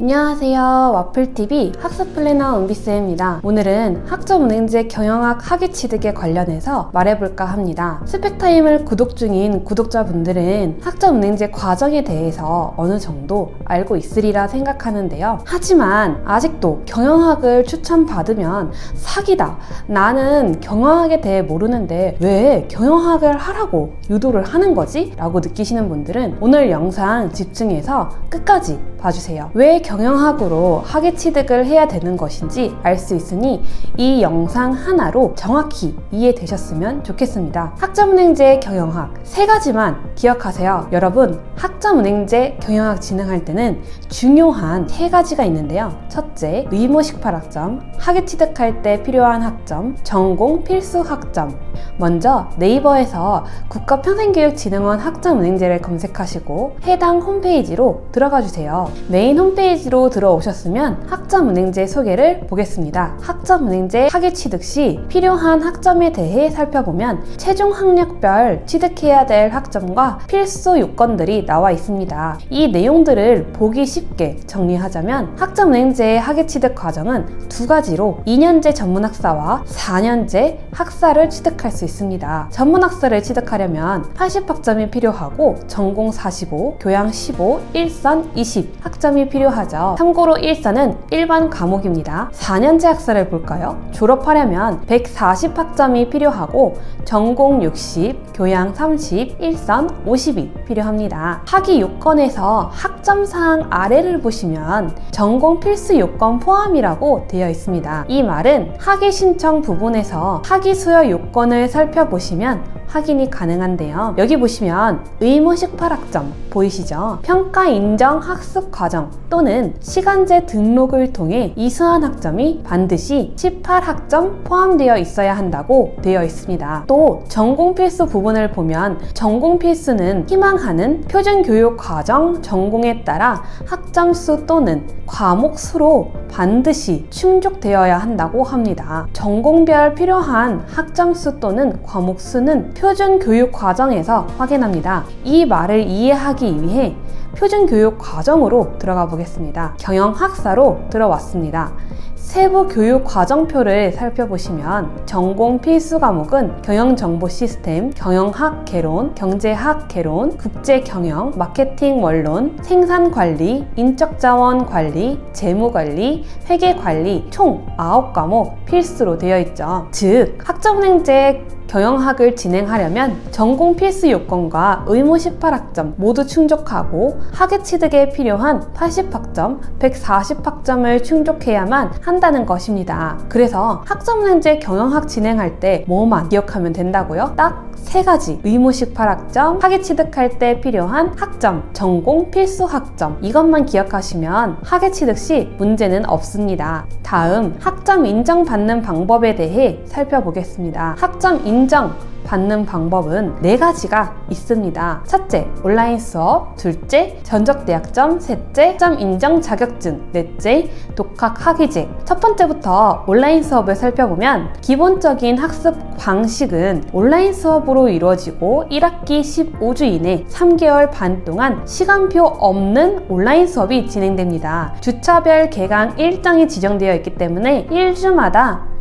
안녕하세요. 와플TV 학습 플래너 은비쌤입니다. 오늘은 학점은행제 경영학 학위취득에 관련해서 말해볼까 합니다. 스펙타임을 구독 중인 구독자분들은 학점은행제 과정에 대해서 어느 정도 알고 있으리라 생각하는데요. 하지만 아직도 경영학을 추천받으면 사기다. 나는 경영학에 대해 모르는데 왜 경영학을 하라고 유도를 하는 거지? 라고 느끼시는 분들은 오늘 영상 집중해서 끝까지 봐주세요. 왜 경영학으로 학위취득을 해야 되는 것인지 알 수 있으니 이 영상 하나로 정확히 이해되셨으면 좋겠습니다. 학점은행제 경영학 세 가지만 기억하세요. 여러분, 학점은행제 경영학 진행할 때는 중요한 세 가지가 있는데요. 첫째, 의무 18학점, 학위취득할 때 필요한 학점, 전공 필수 학점. 먼저 네이버에서 국가평생교육진흥원 학점은행제를 검색하시고 해당 홈페이지로 들어가 주세요. 메인 홈페이지로 들어오셨으면 학점은행제 소개를 보겠습니다. 학점은행제 학위취득 시 필요한 학점에 대해 살펴보면 최종 학력별 취득해야 될 학점과 필수 요건들이 나와 있습니다. 이 내용들을 보기 쉽게 정리하자면 학점은행제 학위취득 과정은 두 가지로 2년제 전문학사와 4년제 학사를 취득할 수 있습니다. 전문학사를 취득하려면 80학점이 필요하고 전공 45, 교양 15, 일선 20 학점이 필요하죠. 참고로 일선은 일반 과목입니다. 4년제 학사를 볼까요? 졸업하려면 140학점이 필요하고 전공 60, 교양 30, 일선 50이 필요합니다. 학위 요건에서 학점사항 아래를 보시면 전공 필수 요건 포함이라고 되어 있습니다. 이 말은 학위 신청 부분에서 학위 수여 요건을 살펴보시면 확인이 가능한데요. 여기 보시면 의무 18학점 보이시죠? 평가 인정 학습 과정 또는 시간제 등록을 통해 이수한 학점이 반드시 18학점 포함되어 있어야 한다고 되어 있습니다. 또 전공 필수 부분을 보면 전공 필수는 희망하는 표준교육 과정 전공에 따라 학점 수 또는 과목 수로 반드시 충족되어야 한다고 합니다. 전공별 필요한 학점 수 또는 과목 수는 표준교육 과정에서 확인합니다. 이 말을 이해하기 위해 표준교육 과정으로 들어가 보겠습니다. 경영학사로 들어왔습니다. 세부 교육 과정표를 살펴보시면 전공 필수 과목은 경영정보시스템, 경영학 개론, 경제학 개론, 국제경영, 마케팅 원론, 생산관리, 인적자원 관리, 재무관리, 회계관리 총 9과목 필수로 되어 있죠. 즉, 학점은행제 경영학을 진행하려면 전공 필수 요건과 의무 18학점 모두 충족하고 학위취득에 필요한 80학점, 140학점을 충족해야만 한다는 것입니다. 그래서 학점은행제 경영학 진행할 때 뭐만 기억하면 된다고요? 딱 세 가지. 의무 18학점, 학위취득할 때 필요한 학점, 전공 필수 학점. 이것만 기억하시면 학위취득 시 문제는 없습니다. 다음, 학점 인정받는 방법에 대해 살펴보겠습니다. 학점 인정 받는 방법은 네 가지가 있습니다. 첫째, 온라인 수업. 둘째, 전적대학점. 셋째, 학점 인정 자격증. 넷째, 독학 학위제. 첫 번째부터 온라인 수업을 살펴보면 기본적인 학습 방식은 온라인 수업으로 이루어지고 1학기 15주 이내 3개월 반 동안 시간표 없는 온라인 수업이 진행됩니다. 주차별 개강 일정이 지정되어 있기 때문에 1주마다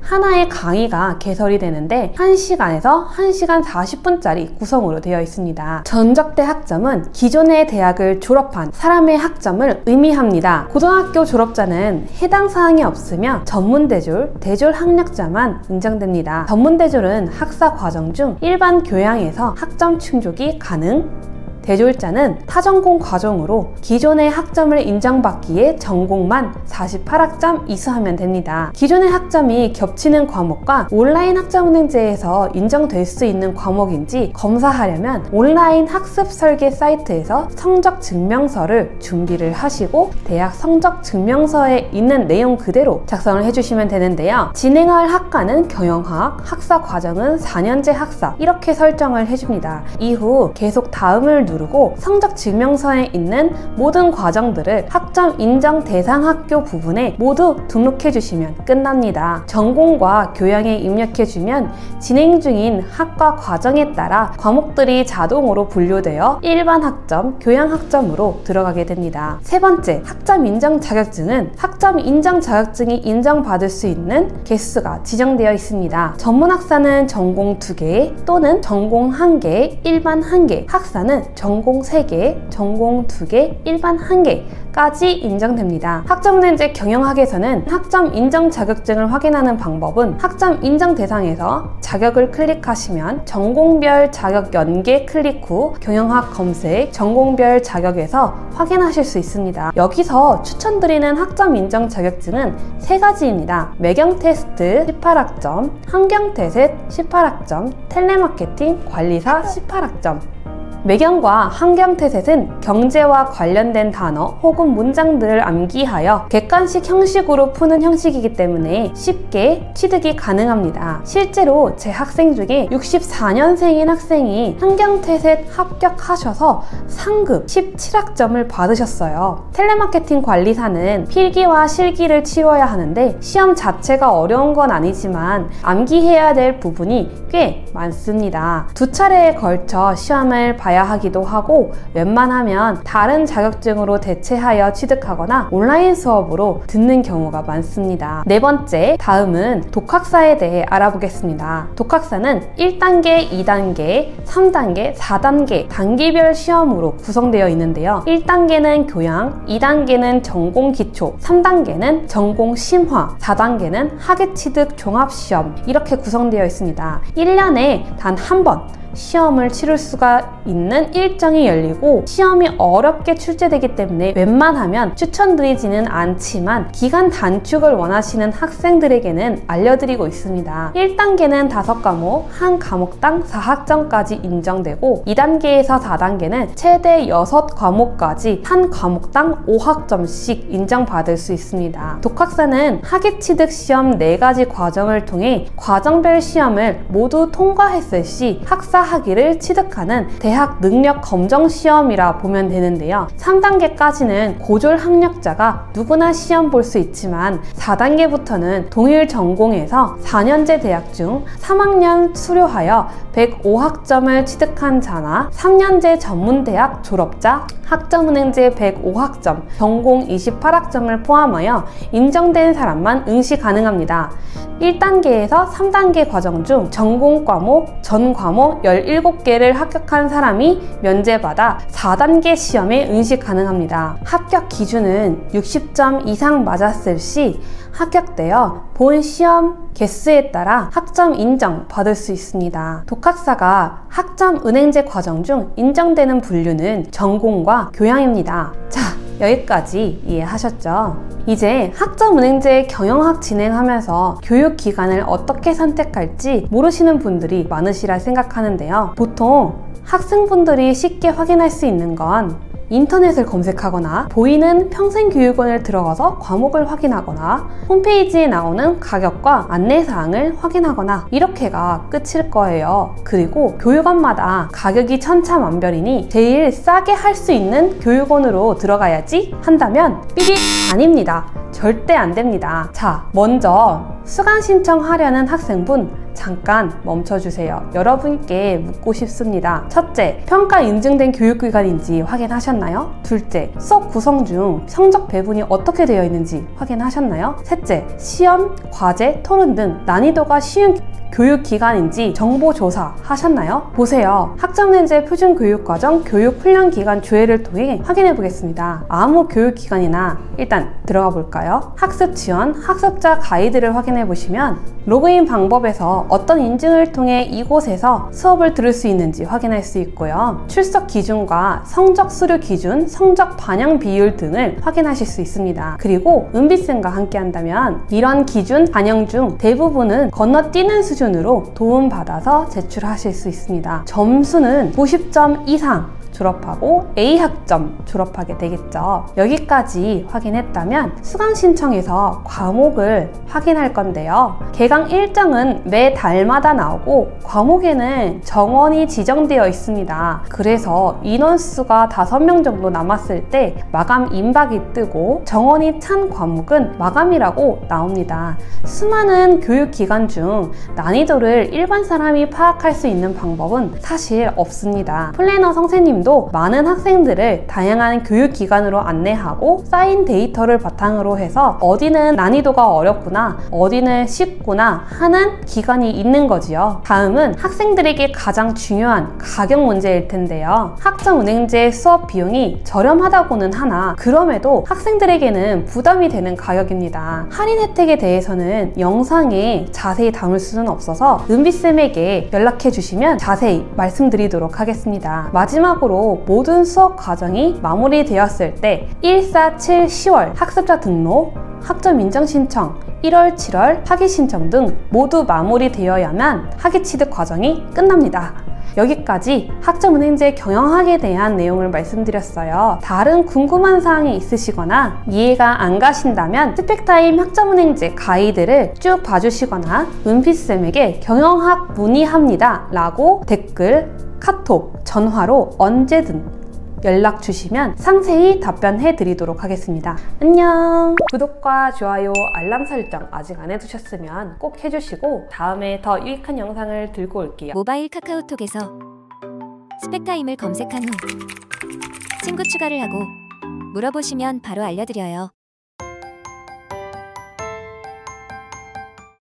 하나의 강의가 개설이 되는데 1시간에서 1시간 40분짜리 구성으로 되어 있습니다. 전적대 학점은 기존의 대학을 졸업한 사람의 학점을 의미합니다. 고등학교 졸업자는 해당 사항이 없으며 전문대졸, 대졸 학력자만 인정됩니다. 전문대졸은 학사 과정 중 일반 교양에서 학점 충족이 가능. 대졸자는 타전공 과정으로 기존의 학점을 인정받기에 전공만 48학점 이수하면 됩니다. 기존의 학점이 겹치는 과목과 온라인 학점은행제에서 인정될 수 있는 과목인지 검사하려면 온라인 학습 설계 사이트에서 성적 증명서를 준비를 하시고 대학 성적 증명서에 있는 내용 그대로 작성을 해주시면 되는데요. 진행할 학과는 경영학, 학사 과정은 4년제 학사 이렇게 설정을 해줍니다. 이후 계속 다음을 누르면 누르고 성적 증명서에 있는 모든 과정들을 학점 인정 대상 학교 부분에 모두 등록해 주시면 끝납니다. 전공과 교양에 입력해주면 진행 중인 학과 과정에 따라 과목들이 자동으로 분류되어 일반 학점, 교양 학점으로 들어가게 됩니다. 세 번째, 학점 인정 자격증은 학점 인정 자격증이 인정받을 수 있는 개수가 지정되어 있습니다. 전문 학사는 전공 2개 또는 전공 1개, 일반 1개, 학사는 전공 3개, 전공 2개, 일반 1개까지 인정됩니다. 학점은행제 경영학에서는 학점 인정 자격증을 확인하는 방법은 학점 인정 대상에서 자격을 클릭하시면 전공별 자격 연계 클릭 후 경영학 검색, 전공별 자격에서 확인하실 수 있습니다. 여기서 추천드리는 학점 인정 자격증은 3가지입니다. 매경 테스트 18학점, 환경태셋 18학점, 텔레마케팅 관리사 18학점. 매경과 환경태셋은 경제와 관련된 단어 혹은 문장들을 암기하여 객관식 형식으로 푸는 형식이기 때문에 쉽게 취득이 가능합니다. 실제로 제 학생 중에 64년생인 학생이 환경태셋 합격하셔서 상급 17학점을 받으셨어요. 텔레마케팅 관리사는 필기와 실기를 치러야 하는데 시험 자체가 어려운 건 아니지만 암기해야 될 부분이 꽤 많습니다. 2차례에 걸쳐 시험을 봐야 하기도 하고 웬만하면 다른 자격증으로 대체하여 취득하거나 온라인 수업으로 듣는 경우가 많습니다. 네 번째, 다음은 독학사에 대해 알아보겠습니다. 독학사는 1단계, 2단계, 3단계, 4단계 단계별 시험으로 구성되어 있는데요. 1단계는 교양, 2단계는 전공 기초, 3단계는 전공 심화, 4단계는 학예취득 종합시험 이렇게 구성되어 있습니다. 1년에 단 한 번 시험을 치를 수가 있는 일정이 열리고 시험이 어렵게 출제되기 때문에 웬만하면 추천드리지는 않지만 기간 단축을 원하시는 학생들에게는 알려드리고 있습니다. 1단계는 5과목, 한 과목당 4학점까지 인정되고 2단계에서 4단계는 최대 6과목까지 한 과목당 5학점씩 인정받을 수 있습니다. 독학사는 학예취득 시험 4가지 과정을 통해 과정별 시험을 모두 통과했을 시 학사 학위를 취득하는 대학 능력 검정 시험이라 보면 되는데요. 3단계까지는 고졸 학력자가 누구나 시험 볼 수 있지만 4단계부터는 동일 전공에서 4년제 대학 중 3학년 수료하여 105학점을 취득한 자나 3년제 전문대학 졸업자, 학점은행제 105학점, 전공 28학점을 포함하여 인정된 사람만 응시 가능합니다. 1단계에서 3단계 과정 중 전공 과목, 전 과목 17개를 합격한 사람이 면제받아 4단계 시험에 응시 가능합니다. 합격 기준은 60점 이상 맞았을 시 합격되어 본 시험 개수에 따라 학점 인정 받을 수 있습니다. 독학사가 학점 은행제 과정 중 인정되는 분류는 전공과 교양입니다. 자, 여기까지 이해하셨죠? 이제 학점은행제 경영학 진행하면서 교육기관을 어떻게 선택할지 모르시는 분들이 많으시라 생각하는데요. 보통 학생분들이 쉽게 확인할 수 있는 건 인터넷을 검색하거나 보이는 평생교육원을 들어가서 과목을 확인하거나 홈페이지에 나오는 가격과 안내사항을 확인하거나 이렇게가 끝일 거예요. 그리고 교육원마다 가격이 천차만별이니 제일 싸게 할 수 있는 교육원으로 들어가야지 한다면 삐빅 아닙니다. 절대 안 됩니다. 자, 먼저 수강 신청하려는 학생분 잠깐 멈춰주세요. 여러분께 묻고 싶습니다. 첫째, 평가 인증된 교육기관인지 확인하셨나요? 둘째, 수업 구성 중 성적 배분이 어떻게 되어 있는지 확인하셨나요? 셋째, 시험, 과제, 토론 등 난이도가 쉬운 교육기관인지 정보조사 하셨나요? 보세요. 학점은행제 표준교육과정 교육훈련기관 조회를 통해 확인해 보겠습니다. 아무 교육기관이나 일단 들어가 볼까요? 학습지원, 학습자 가이드를 확인해 보시면 로그인 방법에서 어떤 인증을 통해 이곳에서 수업을 들을 수 있는지 확인할 수 있고요. 출석 기준과 성적 수료 기준, 성적 반영 비율 등을 확인하실 수 있습니다. 그리고 은비쌤과 함께 한다면 이런 기준 반영 중 대부분은 건너뛰는 수준으로 도움받아서 제출하실 수 있습니다. 점수는 90점 이상 졸업하고 A학점 졸업하게 되겠죠. 여기까지 확인했다면 수강 신청에서 과목을 확인할 건데요. 개강 일정은 매 달마다 나오고 과목에는 정원이 지정되어 있습니다. 그래서 인원수가 5명 정도 남았을 때 마감 임박이 뜨고 정원이 찬 과목은 마감이라고 나옵니다. 수많은 교육기관 중 난이도를 일반 사람이 파악할 수 있는 방법은 사실 없습니다. 플래너 선생님도 많은 학생들을 다양한 교육기관으로 안내하고 쌓인 데이터를 바탕으로 해서 어디는 난이도가 어렵구나, 어디는 쉽구나 하는 기관이 있는 거지요. 다음은 학생들에게 가장 중요한 가격 문제일 텐데요. 학점은행제 수업 비용이 저렴하다고는 하나 그럼에도 학생들에게는 부담이 되는 가격입니다. 할인 혜택에 대해서는 영상에 자세히 담을 수는 없어서 은비쌤에게 연락해 주시면 자세히 말씀드리도록 하겠습니다. 마지막으로 모든 수업 과정이 마무리되었을 때 1, 4, 7, 10월 학습자 등록, 학점 인정 신청, 1월, 7월 학위 신청 등 모두 마무리되어야만 학위 취득 과정이 끝납니다. 여기까지 학점은행제 경영학에 대한 내용을 말씀드렸어요. 다른 궁금한 사항이 있으시거나 이해가 안 가신다면 스펙타임 학점은행제 가이드를 쭉 봐주시거나 은비쌤에게 경영학 문의합니다 라고 댓글, 카톡, 전화로 언제든 연락 주시면 상세히 답변해 드리도록 하겠습니다. 안녕! 구독과 좋아요, 알람 설정 아직 안 해두셨으면 꼭 해주시고 다음에 더 유익한 영상을 들고 올게요. 모바일 카카오톡에서 스펙타임을 검색한 후 친구 추가를 하고 물어보시면 바로 알려드려요.